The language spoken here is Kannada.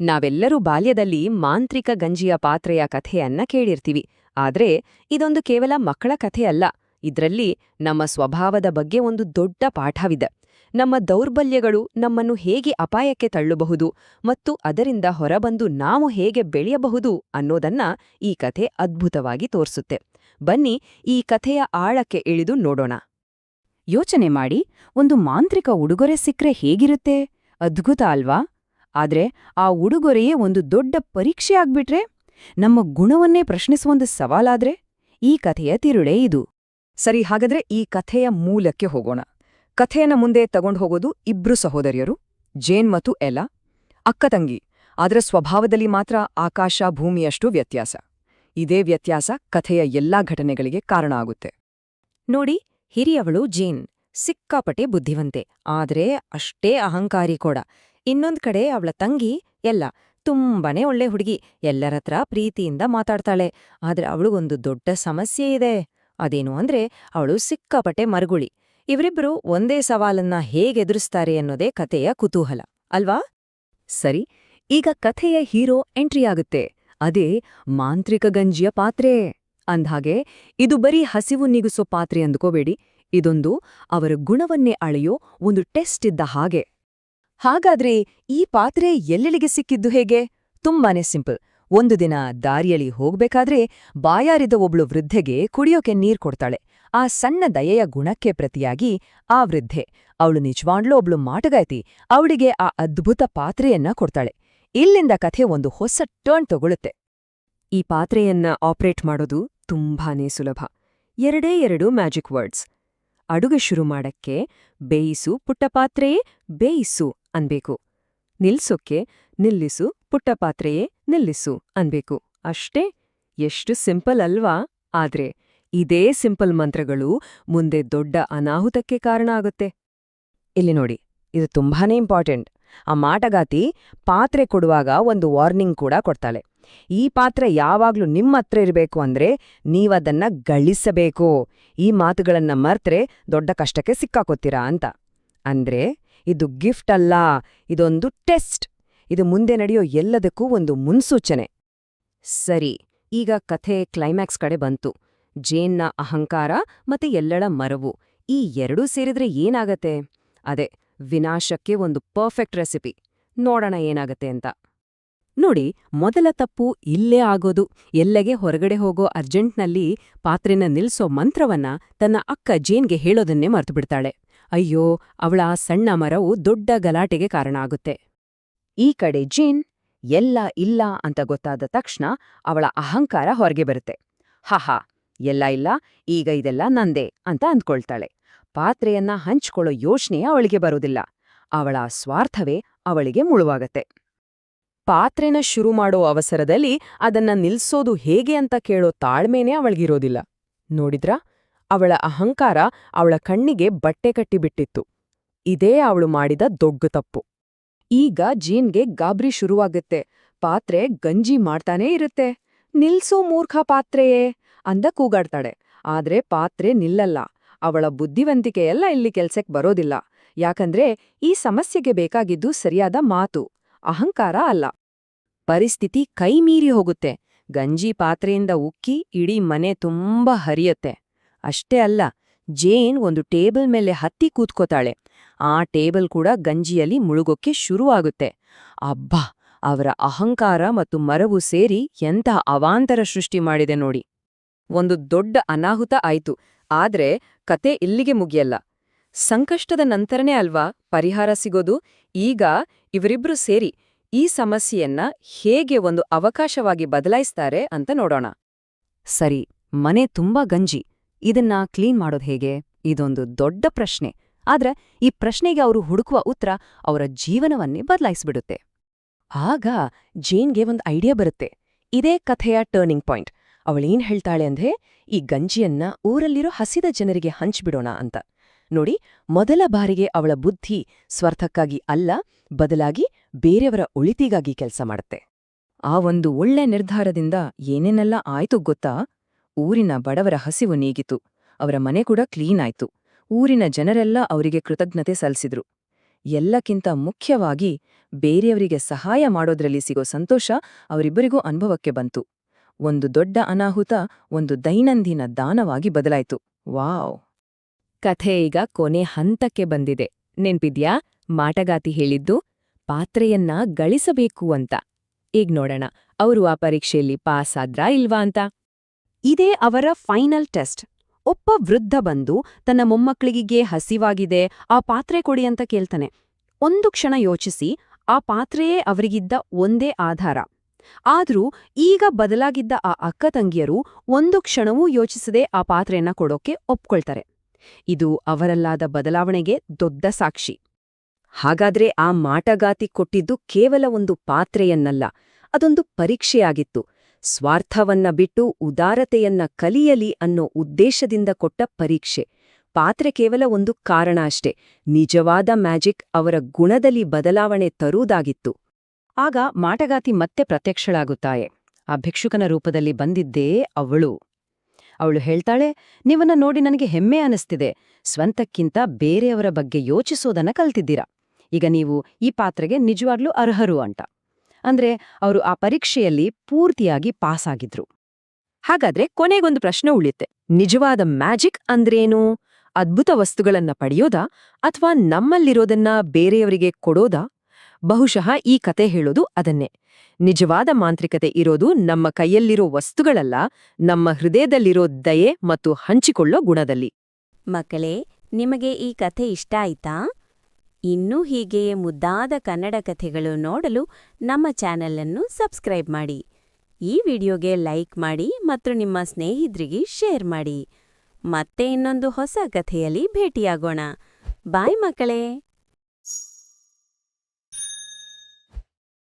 ನಾವೆಲ್ಲರೂ ಬಾಲ್ಯದಲ್ಲಿ ಮಾಂತ್ರಿಕ ಗಂಜಿಯ ಪಾತ್ರೆಯ ಕಥೆಯನ್ನ ಕೇಳಿರ್ತೀವಿ. ಆದ್ರೆ ಇದೊಂದು ಕೇವಲ ಮಕ್ಕಳ ಕಥೆಯಲ್ಲ. ಇದ್ರಲ್ಲಿ ನಮ್ಮ ಸ್ವಭಾವದ ಬಗ್ಗೆ ಒಂದು ದೊಡ್ಡ ಪಾಠವಿದೆ. ನಮ್ಮ ದೌರ್ಬಲ್ಯಗಳು ನಮ್ಮನ್ನು ಹೇಗೆ ಅಪಾಯಕ್ಕೆ ತಳ್ಳಬಹುದು ಮತ್ತು ಅದರಿಂದ ಹೊರಬಂದು ನಾವು ಹೇಗೆ ಬೆಳೆಯಬಹುದು ಅನ್ನೋದನ್ನ ಈ ಕಥೆ ಅದ್ಭುತವಾಗಿ ತೋರಿಸುತ್ತೆ. ಬನ್ನಿ ಈ ಕಥೆಯ ಆಳಕ್ಕೆ ಇಳಿದು ನೋಡೋಣ. ಯೋಚನೆ ಮಾಡಿ, ಒಂದು ಮಾಂತ್ರಿಕ ಉಡುಗೊರೆ ಸಿಕ್ರೆ ಹೇಗಿರುತ್ತೆ? ಅದ್ಭುತ ಅಲ್ವಾ? ಆದ್ರೆ ಆ ಉಡುಗೊರೆಯೇ ಒಂದು ದೊಡ್ಡ ಪರೀಕ್ಷೆ ಆಗ್ಬಿಟ್ರೆ, ನಮ್ಮ ಗುಣವನ್ನೇ ಪ್ರಶ್ನಿಸುವೊಂದು ಸವಾಲಾದ್ರೆ? ಈ ಕಥೆಯ ತಿರುಳೇ ಇದು. ಸರಿ, ಹಾಗಾದ್ರೆ ಈ ಕಥೆಯ ಮೂಲಕ್ಕೆ ಹೋಗೋಣ. ಕಥೆಯನ್ನ ಮುಂದೆ ತಗೊಂಡು ಹೋಗೋದು ಇಬ್ರು ಸಹೋದರಿಯರು, ಜೇನ್ ಮತ್ತು ಎಲ್ಲಾ, ಅಕ್ಕ ತಂಗಿ. ಆದ್ರೆ ಸ್ವಭಾವದಲ್ಲಿ ಮಾತ್ರ ಆಕಾಶ ಭೂಮಿಯಷ್ಟು ವ್ಯತ್ಯಾಸ. ಇದೇ ವ್ಯತ್ಯಾಸ ಕಥೆಯ ಎಲ್ಲಾ ಘಟನೆಗಳಿಗೆ ಕಾರಣ ಆಗುತ್ತೆ. ನೋಡಿ, ಹಿರಿಯವಳು ಜೇನ್ ಸಿಕ್ಕಾಪಟೆ ಬುದ್ಧಿವಂತೆ, ಆದ್ರೆ ಅಷ್ಟೇ ಅಹಂಕಾರಿ ಕೂಡ. ಇನ್ನೊಂದ್ ಕಡೆ ಅವಳ ತಂಗಿ ಎಲ್ಲ ತುಂಬಾನೇ ಒಳ್ಳೆ ಹುಡುಗಿ, ಎಲ್ಲರತ್ರ ಪ್ರೀತಿಯಿಂದ ಮಾತಾಡ್ತಾಳೆ. ಆದ್ರೆ ಅವಳಿಗೊಂದು ದೊಡ್ಡ ಸಮಸ್ಯೆ ಇದೆ. ಅದೇನು ಅಂದ್ರೆ ಅವಳು ಸಿಕ್ಕಾಪಟೆ ಮರುಗುಳಿ. ಇವರಿಬ್ರು ಒಂದೇ ಸವಾಲನ್ನ ಹೇಗೆದುರಿಸ್ತಾರೆ ಅನ್ನೋದೇ ಕಥೆಯ ಕುತೂಹಲ ಅಲ್ವಾ? ಸರಿ, ಈಗ ಕಥೆಯ ಹೀರೋ ಎಂಟ್ರಿಯಾಗುತ್ತೆ. ಅದೇ ಮಾಂತ್ರಿಕ ಗಂಜಿಯ ಪಾತ್ರೆ. ಅಂದ್ಹಾಗೆ ಇದು ಬರೀ ಹಸಿವು ನೀಗಿಸೋ ಪಾತ್ರೆ ಅಂದ್ಕೋಬೇಡಿ. ಇದೊಂದು ಅವರ ಗುಣವನ್ನೇ ಅಳೆಯೋ ಒಂದು ಟೆಸ್ಟ್ ಇದ್ದ ಹಾಗೆ. ಹಾಗಾದ್ರೆ ಈ ಪಾತ್ರೆ ಎಲ್ಲೆಲ್ಲಿಗೆ ಸಿಕ್ಕಿದ್ದು ಹೇಗೆ? ತುಂಬಾನೇ ಸಿಂಪಲ್. ಒಂದು ದಿನ ದಾರಿಯಲ್ಲಿ ಹೋಗ್ಬೇಕಾದ್ರೆ ಬಾಯಾರಿದ ಒಬ್ಳು ವೃದ್ಧೆಗೆ ಕುಡಿಯೋಕೆ ನೀರ್ ಕೊಡ್ತಾಳೆ. ಆ ಸಣ್ಣ ದಯೆಯ ಗುಣಕ್ಕೆ ಪ್ರತಿಯಾಗಿ ಆ ವೃದ್ಧೆ, ಅವಳು ನಿಜವಾಗ್ಲೂ ಒಬ್ಳು ಮಾಟಗಾಯ್ತಿ, ಅವಳಿಗೆ ಆ ಅದ್ಭುತ ಪಾತ್ರೆಯನ್ನ ಕೊಡ್ತಾಳೆ. ಇಲ್ಲಿಂದ ಕಥೆ ಒಂದು ಹೊಸ ಟರ್ನ್ ತಗೊಳುತ್ತೆ. ಈ ಪಾತ್ರೆಯನ್ನ ಆಪರೇಟ್ ಮಾಡೋದು ತುಂಬಾನೇ ಸುಲಭ. ಎರಡೇ ಎರಡು ಮ್ಯಾಜಿಕ್ ವರ್ಡ್ಸ್. ಅಡುಗೆ ಶುರು ಮಾಡಕ್ಕೆ ಬೇಯಿಸು ಪುಟ್ಟಪಾತ್ರೆಯೇ ಬೇಯಿಸು ಅನ್ಬೇಕು. ನಿಲ್ಸೋಕ್ಕೆ ನಿಲ್ಲಿಸು ಪುಟ್ಟಪಾತ್ರೆಯೇ ನಿಲ್ಲಿಸು ಅನ್ಬೇಕು. ಅಷ್ಟೇ. ಎಷ್ಟು ಸಿಂಪಲ್ ಅಲ್ವಾ? ಆದ್ರೆ ಇದೇ ಸಿಂಪಲ್ ಮಂತ್ರಗಳು ಮುಂದೆ ದೊಡ್ಡ ಅನಾಹುತಕ್ಕೆ ಕಾರಣ ಆಗುತ್ತೆ. ಇಲ್ಲಿ ನೋಡಿ, ಇದು ತುಂಬಾನೇ ಇಂಪಾರ್ಟೆಂಟ್. ಆ ಮಾಟಗಾತಿ ಪಾತ್ರೆ ಕೊಡುವಾಗ ಒಂದು ವಾರ್ನಿಂಗ್ ಕೂಡ ಕೊಡ್ತಾಳೆ. ಈ ಪಾತ್ರೆ ಯಾವಾಗ್ಲೂ ನಿಮ್ಮತ್ರ ಇರಬೇಕು ಅಂದ್ರೆ ನೀವದನ್ನ ಗಳಿಸಬೇಕು. ಈ ಮಾತುಗಳನ್ನ ಮರ್ತ್ರೆ ದೊಡ್ಡ ಕಷ್ಟಕ್ಕೆ ಸಿಕ್ಕಾಕೋತೀರಾ ಅಂತ. ಅಂದ್ರೆ ಇದು ಗಿಫ್ಟ್ ಅಲ್ಲ, ಇದೊಂದು ಟೆಸ್ಟ್. ಇದು ಮುಂದೆ ನಡೆಯೋ ಎಲ್ಲದಕ್ಕೂ ಒಂದು ಮುನ್ಸೂಚನೆ. ಸರಿ, ಈಗ ಕಥೆ ಕ್ಲೈಮ್ಯಾಕ್ಸ್ ಕಡೆ ಬಂತು. ಜೇನ್ನ ಅಹಂಕಾರ ಮತ್ತೆ ಎಲ್ಲಳ ಮರವು, ಈ ಎರಡೂ ಸೇರಿದ್ರೆ ಏನಾಗತ್ತೆ? ಅದೇ ವಿನಾಶಕ್ಕೆ ಒಂದು ಪರ್ಫೆಕ್ಟ್ ರೆಸಿಪಿ. ನೋಡೋಣ ಏನಾಗತ್ತೆ ಅಂತ. ನೋಡಿ, ಮೊದಲ ತಪ್ಪು ಇಲ್ಲೇ ಆಗೋದು. ಎಲ್ಲೆಗೆ ಹೊರಗಡೆ ಹೋಗೋ ಅರ್ಜೆಂಟ್ನಲ್ಲಿ ಪಾತ್ರೆನ ನಿಲ್ಸೋ ಮಂತ್ರವನ್ನ ತನ್ನ ಅಕ್ಕ ಜೇನ್ಗೆ ಹೇಳೋದನ್ನೇ ಮರ್ತುಬಿಡ್ತಾಳೆ. ಅಯ್ಯೋ, ಅವಳ ಆ ಸಣ್ಣ ಮರವು ದೊಡ್ಡ ಗಲಾಟೆಗೆ ಕಾರಣ ಆಗುತ್ತೆ. ಈ ಕಡೆ ಜೇನ್ ಎಲ್ಲ ಇಲ್ಲ ಅಂತ ಗೊತ್ತಾದ ತಕ್ಷಣ ಅವಳ ಅಹಂಕಾರ ಹೊರಗೆ ಬರುತ್ತೆ. ಹಾಹಾ, ಎಲ್ಲ ಇಲ್ಲ, ಈಗ ಇದೆಲ್ಲ ನಂದೇ ಅಂತ ಅಂದ್ಕೊಳ್ತಾಳೆ. ಪಾತ್ರೆಯನ್ನ ಹಂಚ್ಕೊಳ್ಳೋ ಯೋಚನೆ ಅವಳಿಗೆ ಬರೋದಿಲ್ಲ. ಅವಳ ಸ್ವಾರ್ಥವೇ ಅವಳಿಗೆ ಮುಳುವಾಗತ್ತೆ. ಪಾತ್ರೆನ ಶುರು ಮಾಡೋ ಅವಸರದಲ್ಲಿ ಅದನ್ನ ನಿಲ್ಸೋದು ಹೇಗೆ ಅಂತ ಕೇಳೋ ತಾಳ್ಮೇನೇ ಅವಳಿಗಿರೋದಿಲ್ಲ. ನೋಡಿದ್ರಾ? ಅವಳ ಅಹಂಕಾರ ಅವಳ ಕಣ್ಣಿಗೆ ಬಟ್ಟೆ ಕಟ್ಟಿಬಿಟ್ಟಿತ್ತು. ಇದೇ ಅವಳು ಮಾಡಿದ ದೊಡ್ಡ ತಪ್ಪು. ಈಗ ಜೀನ್ಗೆ ಗಾಬ್ರಿ ಶುರುವಾಗತ್ತೆ. ಪಾತ್ರೆ ಗಂಜಿ ಮಾಡ್ತಾನೇ ಇರುತ್ತೆ. ನಿಲ್ಸೋ ಮೂರ್ಖ ಪಾತ್ರೆಯೇ ಅಂದ ಕೂಗಾಡ್ತಾಳೆ. ಆದ್ರೆ ಪಾತ್ರೆ ನಿಲ್ಲಲ್ಲ. ಅವಳ ಬುದ್ಧಿವಂತಿಕೆಯೆಲ್ಲ ಇಲ್ಲಿ ಕೆಲ್ಸಕ್ಕೆ ಬರೋದಿಲ್ಲ. ಯಾಕಂದ್ರೆ ಈ ಸಮಸ್ಯೆಗೆ ಬೇಕಾಗಿದ್ದು ಸರಿಯಾದ ಮಾತು, ಅಹಂಕಾರ ಅಲ್ಲ. ಪರಿಸ್ಥಿತಿ ಕೈಮೀರಿ ಹೋಗುತ್ತೆ. ಗಂಜಿ ಪಾತ್ರೆಯಿಂದ ಉಕ್ಕಿ ಇಡೀ ಮನೆ ತುಂಬಾ ಹರಿಯತ್ತೆ. ಅಷ್ಟೇ ಅಲ್ಲ, ಜೇನ್ ಒಂದು ಟೇಬಲ್ ಮೇಲೆ ಹತ್ತಿ ಕೂತ್ಕೋತಾಳೆ. ಆ ಟೇಬಲ್ ಕೂಡ ಗಂಜಿಯಲ್ಲಿ ಮುಳುಗೋಕ್ಕೆ ಶುರುವಾಗುತ್ತೆ. ಅಬ್ಬಾ, ಅವರ ಅಹಂಕಾರ ಮತ್ತು ಮರವು ಸೇರಿ ಎಂಥ ಅವಾಂತರ ಸೃಷ್ಟಿ ಮಾಡಿದೆ ನೋಡಿ. ಒಂದು ದೊಡ್ಡ ಅನಾಹುತ ಆಯ್ತು. ಆದ್ರೆ ಕತೆ ಇಲ್ಲಿಗೆ ಮುಗಿಯಲ್ಲ. ಸಂಕಷ್ಟದ ನಂತರನೇ ಅಲ್ವಾ ಪರಿಹಾರ ಸಿಗೋದು. ಈಗ ಇವರಿಬ್ರು ಸೇರಿ ಈ ಸಮಸ್ಯೆಯನ್ನ ಹೇಗೆ ಒಂದು ಅವಕಾಶವಾಗಿ ಬದಲಾಯಿಸ್ತಾರೆ ಅಂತ ನೋಡೋಣ. ಸರಿ, ಮನೆ ತುಂಬಾ ಗಂಜಿ. ಇದನ್ನ ಕ್ಲೀನ್ ಮಾಡೋದು ಹೇಗೆ? ಇದೊಂದು ದೊಡ್ಡ ಪ್ರಶ್ನೆ. ಆದ್ರೆ ಈ ಪ್ರಶ್ನೆಗೆ ಅವರು ಹುಡುಕುವ ಉತ್ತರ ಅವರ ಜೀವನವನ್ನೇ ಬದಲಾಯಿಸ್ಬಿಡುತ್ತೆ. ಆಗ ಜೇನ್ಗೆ ಒಂದು ಐಡಿಯಾ ಬರುತ್ತೆ. ಇದೇ ಕಥೆಯ ಟರ್ನಿಂಗ್ ಪಾಯಿಂಟ್. ಅವಳೇನ್ ಹೇಳ್ತಾಳೆ ಅಂದ್ರೆ, ಈ ಗಂಜಿಯನ್ನ ಊರಲ್ಲಿರೋ ಹಸಿದ ಜನರಿಗೆ ಹಂಚ್ಬಿಡೋಣ ಅಂತ. ನೋಡಿ, ಮೊದಲ ಬಾರಿಗೆ ಅವಳ ಬುದ್ಧಿ ಸ್ವಾರ್ಥಕ್ಕಾಗಿ ಅಲ್ಲ, ಬದಲಾಗಿ ಬೇರೆಯವರ ಒಳಿತಿಗಾಗಿ ಕೆಲಸ ಮಾಡುತ್ತೆ. ಆ ಒಂದು ಒಳ್ಳೆ ನಿರ್ಧಾರದಿಂದ ಏನೇನೆಲ್ಲ ಆಯ್ತು ಗೊತ್ತಾ? ಊರಿನ ಬಡವರ ಹಸಿವು ನೀಗಿತು. ಅವರ ಮನೆ ಕೂಡ ಕ್ಲೀನ್ ಆಯ್ತು. ಊರಿನ ಜನರೆಲ್ಲ ಅವರಿಗೆ ಕೃತಜ್ಞತೆ ಸಲ್ಲಿಸಿದ್ರು. ಎಲ್ಲಕ್ಕಿಂತ ಮುಖ್ಯವಾಗಿ ಬೇರೆಯವರಿಗೆ ಸಹಾಯ ಮಾಡೋದ್ರಲ್ಲಿ ಸಿಗೋ ಸಂತೋಷ ಅವರಿಬ್ಬರಿಗೂ ಅನುಭವಕ್ಕೆ ಬಂತು. ಒಂದು ದೊಡ್ಡ ಅನಾಹುತ ಒಂದು ದೈನಂದಿನ ದಾನವಾಗಿ ಬದಲಾಯಿತು. ವಾವ್! ಕಥೆ ಈಗ ಕೊನೆ ಹಂತಕ್ಕೆ ಬಂದಿದೆ. ನೆನ್ಪಿದ್ಯಾ ಮಾಟಗಾತಿ ಹೇಳಿದ್ದು ಪಾತ್ರೆಯನ್ನ ಗಳಿಸಬೇಕು ಅಂತ. ಈಗ ನೋಡೋಣ ಅವರು ಆ ಪರೀಕ್ಷೆಯಲ್ಲಿ ಪಾಸ್ ಆದ್ರಾ ಇಲ್ವಾ ಅಂತ. ಇದೇ ಅವರ ಫೈನಲ್ ಟೆಸ್ಟ್. ಒಬ್ಬ ವೃದ್ಧ ಬಂದು ತನ್ನ ಮೊಮ್ಮಕ್ಕಳಿಗೆ ಹಸಿವಾಗಿದೆ, ಆ ಪಾತ್ರೆ ಕೊಡಿ ಅಂತ ಕೇಳ್ತಾನೆ. ಒಂದು ಕ್ಷಣ ಯೋಚಿಸಿ, ಆ ಪಾತ್ರೆಯೇ ಅವರಿಗಿದ್ದ ಒಂದೇ ಆಧಾರ. ಆದ್ರೂ ಈಗ ಬದಲಾಗಿದ್ದ ಆ ಅಕ್ಕ ತಂಗಿಯರು ಒಂದು ಕ್ಷಣವೂ ಯೋಚಿಸದೆ ಆ ಪಾತ್ರೆಯನ್ನ ಕೊಡೋಕೆ ಒಪ್ಕೊಳ್ತಾರೆ. ಇದು ಅವರಲ್ಲಾದ ಬದಲಾವಣೆಗೆ ದೊಡ್ಡ ಸಾಕ್ಷಿ. ಹಾಗಾದ್ರೆ ಆ ಮಾಟಗಾತಿ ಕೊಟ್ಟಿದ್ದು ಕೇವಲ ಒಂದು ಪಾತ್ರೆಯನ್ನಲ್ಲ, ಅದೊಂದು ಪರೀಕ್ಷೆಯಾಗಿತ್ತು. ಸ್ವಾರ್ಥವನ್ನ ಬಿಟ್ಟು ಉದಾರತೆಯನ್ನ ಕಲಿಯಲಿ ಅನ್ನೋ ಉದ್ದೇಶದಿಂದ ಕೊಟ್ಟ ಪರೀಕ್ಷೆ. ಪಾತ್ರೆ ಕೇವಲ ಒಂದು ಕಾರಣ ಅಷ್ಟೇ, ನಿಜವಾದ ಮ್ಯಾಜಿಕ್ ಅವರ ಗುಣದಲ್ಲಿ ಬದಲಾವಣೆ ತರುವುದಾಗಿತ್ತು. ಆಗ ಮಾಟಗಾತಿ ಮತ್ತೆ ಪ್ರತ್ಯಕ್ಷಳಾಗುತ್ತಾಳೆ. ಆ ಭಿಕ್ಷುಕನ ರೂಪದಲ್ಲಿ ಬಂದಿದ್ದೇ ಅವಳು ಹೇಳ್ತಾಳೆ, ನೀವನ್ನ ನೋಡಿ ನನಗೆ ಹೆಮ್ಮೆ ಅನಿಸ್ತಿದೆ. ಸ್ವಂತಕ್ಕಿಂತ ಬೇರೆಯವರ ಬಗ್ಗೆ ಯೋಚಿಸೋದನ್ನ ಕಲ್ತಿದ್ದೀರಾ. ಈಗ ನೀವು ಈ ಪಾತ್ರೆಗೆ ನಿಜವಾಗ್ಲೂ ಅರ್ಹರು ಅಂತ. ಅಂದ್ರೆ ಅವರು ಆ ಪರೀಕ್ಷೆಯಲ್ಲಿ ಪೂರ್ತಿಯಾಗಿ ಪಾಸ್ ಆಗಿದ್ರು. ಹಾಗಾದ್ರೆ ಕೊನೆಗೊಂದು ಪ್ರಶ್ನೆ ಉಳಿಯುತ್ತೆ. ನಿಜವಾದ ಮ್ಯಾಜಿಕ್ ಅಂದ್ರೇನು? ಅದ್ಭುತ ವಸ್ತುಗಳನ್ನ ಪಡೆಯೋದಾ ಅಥವಾ ನಮ್ಮಲ್ಲಿರೋದನ್ನ ಬೇರೆಯವರಿಗೆ ಕೊಡೋದಾ? ಬಹುಶಃ ಈ ಕತೆ ಹೇಳೋದು ಅದನ್ನೇ. ನಿಜವಾದ ಮಾಂತ್ರಿಕತೆ ಇರೋದು ನಮ್ಮ ಕೈಯಲ್ಲಿರೋ ವಸ್ತುಗಳಲ್ಲ, ನಮ್ಮ ಹೃದಯದಲ್ಲಿರೋ ದಯೆ ಮತ್ತು ಹಂಚಿಕೊಳ್ಳೋ ಗುಣದಲ್ಲಿ. ಮಕ್ಕಳೇ, ನಿಮಗೆ ಈ ಕಥೆ ಇಷ್ಟ ಆಯ್ತಾ? ಇನ್ನೂ ಹೀಗೆಯೇ ಮುದ್ದಾದ ಕನ್ನಡ ಕಥೆಗಳು ನೋಡಲು ನಮ್ಮ ಚಾನೆಲ್ ಅನ್ನು ಸಬ್ಸ್ಕ್ರೈಬ್ ಮಾಡಿ. ಈ ವಿಡಿಯೋಗೆ ಲೈಕ್ ಮಾಡಿ ಮತ್ತು ನಿಮ್ಮ ಸ್ನೇಹಿತರಿಗೆ ಶೇರ್ ಮಾಡಿ. ಮತ್ತೆ ಇನ್ನೊಂದು ಹೊಸ ಕಥೆಯಲ್ಲಿ ಭೇಟಿಯಾಗೋಣ. ಬಾಯ್ ಮಕ್ಕಳೇ.